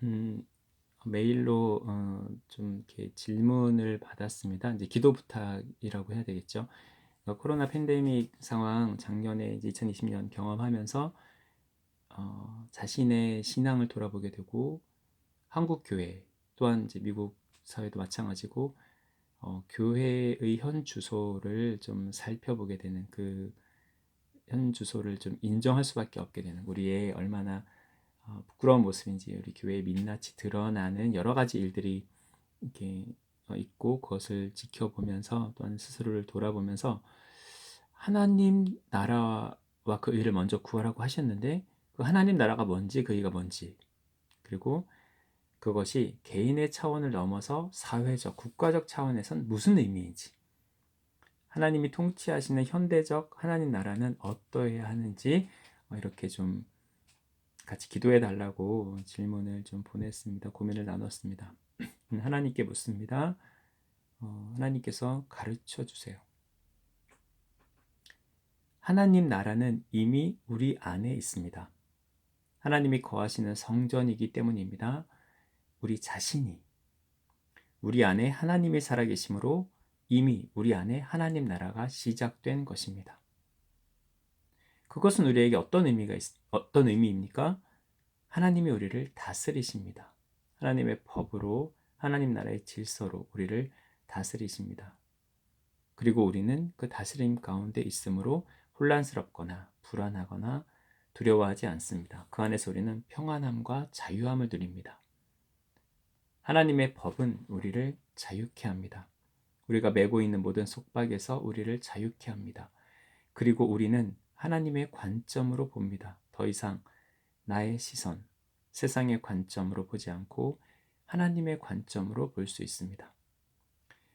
음, 메일로 좀 이렇게 질문을 받았습니다. 이제 기도 부탁이라고 해야 되겠죠. 코로나 팬데믹 상황 작년에 이제 2020년 경험하면서 자신의 신앙을 돌아보게 되고 한국 교회 또한 이제 미국 사회도 마찬가지고 교회의 현 주소를 좀 살펴보게 되는 그 현 주소를 좀 인정할 수밖에 없게 되는 우리의 얼마나 부끄러운 모습인지 우리 교회의 민낯이 드러나는 여러 가지 일들이 이렇게 있고 그것을 지켜보면서 또한 스스로를 돌아보면서 하나님 나라와 그 의를 먼저 구하라고 하셨는데 그 하나님 나라가 뭔지 그 의가 뭔지 그리고 그것이 개인의 차원을 넘어서 사회적 국가적 차원에선 무슨 의미인지 하나님이 통치하시는 현대적 하나님 나라는 어떠해야 하는지 이렇게 좀 같이 기도해 달라고 질문을 좀 보냈습니다. 고민을 나눴습니다. 하나님께 묻습니다. 하나님께서 가르쳐 주세요. 하나님 나라는 이미 우리 안에 있습니다. 하나님이 거하시는 성전이기 때문입니다. 우리 자신이 우리 안에 하나님이 살아계심으로 이미 우리 안에 하나님 나라가 시작된 것입니다. 그것은 우리에게 어떤 의미입니까? 하나님이 우리를 다스리십니다. 하나님의 법으로 하나님 나라의 질서로 우리를 다스리십니다. 그리고 우리는 그 다스림 가운데 있으므로 혼란스럽거나 불안하거나 두려워하지 않습니다. 그 안에서 우리는 평안함과 자유함을 누립니다. 하나님의 법은 우리를 자유케 합니다. 우리가 메고 있는 모든 속박에서 우리를 자유케 합니다. 그리고 우리는 하나님의 관점으로 봅니다. 더 이상 나의 시선, 세상의 관점으로 보지 않고 하나님의 관점으로 볼 수 있습니다.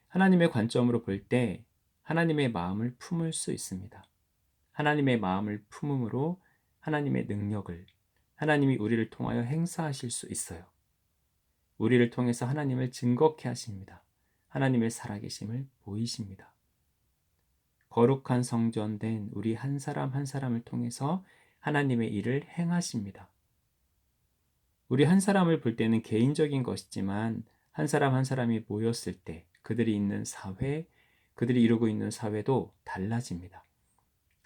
하나님의 관점으로 볼 때 하나님의 마음을 품을 수 있습니다. 하나님의 마음을 품음으로 하나님의 능력을 하나님이 우리를 통하여 행사하실 수 있어요. 우리를 통해서 하나님을 증거케 하십니다. 하나님의 살아계심을 보이십니다. 거룩한 성전된 우리 한 사람 한 사람을 통해서 하나님의 일을 행하십니다. 우리 한 사람을 볼 때는 개인적인 것이지만 한 사람 한 사람이 모였을 때 그들이 있는 사회, 그들이 이루고 있는 사회도 달라집니다.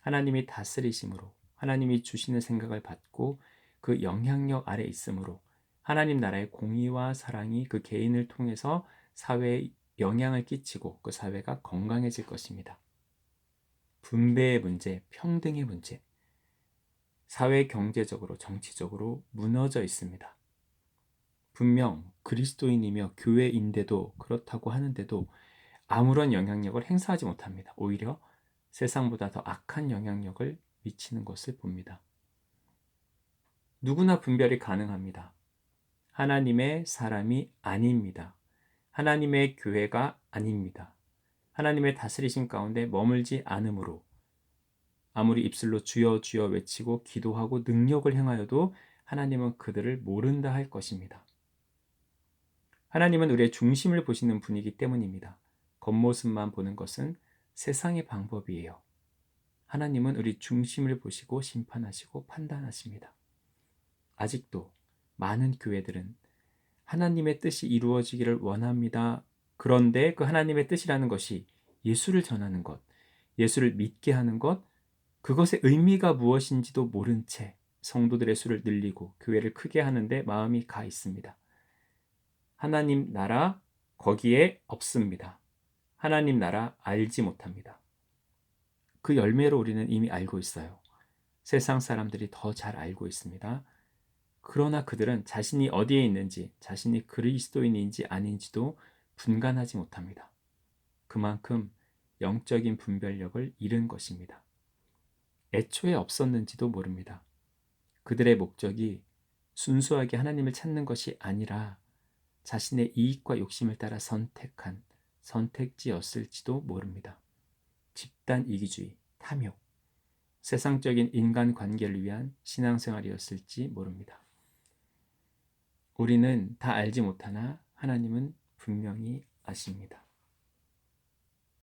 하나님이 다스리심으로 하나님이 주시는 생각을 받고 그 영향력 아래 있으므로 하나님 나라의 공의와 사랑이 그 개인을 통해서 사회에 영향을 끼치고 그 사회가 건강해질 것입니다. 분배의 문제, 평등의 문제, 사회 경제적으로 정치적으로 무너져 있습니다. 분명 그리스도인이며 교회인데도 그렇다고 하는데도 아무런 영향력을 행사하지 못합니다. 오히려 세상보다 더 악한 영향력을 미치는 것을 봅니다. 누구나 분별이 가능합니다. 하나님의 사람이 아닙니다. 하나님의 교회가 아닙니다. 하나님의 다스리심 가운데 머물지 않으므로 아무리 입술로 주여 주여 외치고 기도하고 능력을 행하여도 하나님은 그들을 모른다 할 것입니다. 하나님은 우리의 중심을 보시는 분이기 때문입니다. 겉모습만 보는 것은 세상의 방법이에요. 하나님은 우리 중심을 보시고 심판하시고 판단하십니다. 아직도 많은 교회들은 하나님의 뜻이 이루어지기를 원합니다. 그런데 그 하나님의 뜻이라는 것이 예수를 전하는 것, 예수를 믿게 하는 것, 그것의 의미가 무엇인지도 모른 채 성도들의 수를 늘리고 교회를 크게 하는데 마음이 가 있습니다. 하나님 나라 거기에 없습니다. 하나님 나라 알지 못합니다. 그 열매로 우리는 이미 알고 있어요. 세상 사람들이 더 잘 알고 있습니다. 그러나 그들은 자신이 어디에 있는지, 자신이 그리스도인인지 아닌지도 분간하지 못합니다. 그만큼 영적인 분별력을 잃은 것입니다. 애초에 없었는지도 모릅니다. 그들의 목적이 순수하게 하나님을 찾는 것이 아니라 자신의 이익과 욕심을 따라 선택한 선택지였을지도 모릅니다. 집단 이기주의, 탐욕, 세상적인 인간 관계를 위한 신앙생활이었을지 모릅니다. 우리는 다 알지 못하나 하나님은 분명히 아십니다.